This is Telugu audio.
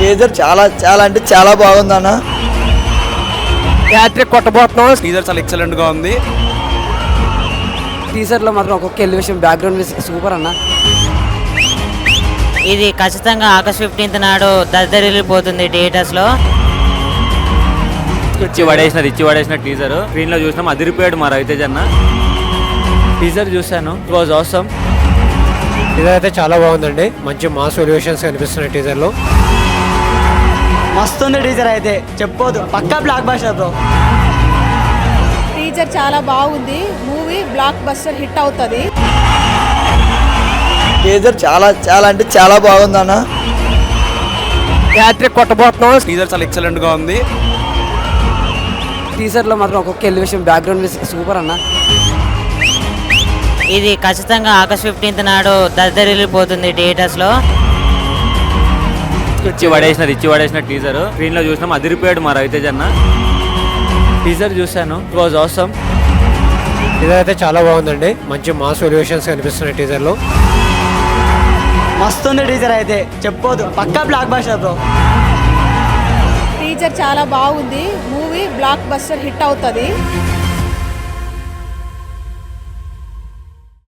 టీజర్ చాలా చాలా అంటే చాలా బాగుంది అన్న. హ్యాట్రిక్ కొట్టబోతున్నాం. టీజర్ చాలా ఎక్సలెంట్ గా ఉంది. టీజర్ లో మాత్రం ఒక్కొక్క ఎలివేషన్ బ్యాక్గ్రౌండ్ మ్యూజిక్ సూపర్ అన్న. ఇది ఖచ్చితంగా ఆగస్ట్ 15th నాడు దద్దరిల్లిపోతుంది థియేటర్స్ లో. ఇచ్చి పడేసిన టీజర్ స్క్రీన్ లో చూసినాం, అదిరిపోయాడు మా రవితేజ్ అన్న. టీజర్ చూశాను, ఇట్ వాజ్ ఆసమ్. టీజర్ అయితే చాలా బాగుందండి, మంచి మాస్ ఎలివేషన్స్ కనిపిస్తున్నాయి టీజర్ లో. మస్తుంది టీజర్ అయితే చెప్పొద్దు, పక్కా బ్లాక్ బస్టర్ బ్రో. టీజర్ చాలా బాగుంది, మూవీ బ్లాక్ బస్టర్ హిట్ అవుతుంది. టీజర్ చాలా చాలా అంటే చాలా బాగుంది అన్న. హ్యాట్రిక్ కొట్టబోతున్నాం. టీజర్ చాలా ఎక్సలెంట్ గా ఉంది. టీజర్ లో మాత్రం ఒక్కొక్క ఎలివేషన్ బ్యాక్గ్రౌండ్ మ్యూజిక్ సూపర్ అన్న. ఇది ఖచ్చితంగా ఆగస్ట్ 15th నాడు దద్దరిల్లిపోతుంది థియేటర్స్ లో. ఇచ్చి పడేసిన టీజర్ స్క్రీన్ లో చూసినాం, అదిరిపోయాడు మా రవితేజ్ అన్న. టీజర్ చూశాను, ఇట్ వాజ్ ఆసమ్. టీజర్ అయితే చాలా బాగుందండి, మంచి మాస్ ఎలివేషన్స్ కనిపిస్తున్నాయి టీజర్ లో. మస్తుంది టీజర్ అయితే చెప్పొద్దు, పక్కా బ్లాక్ బస్టర్ బ్రో. టీజర్ చాలా బాగుంది, మూవీ బ్లాక్ బస్టర్ హిట్ అవుతుంది.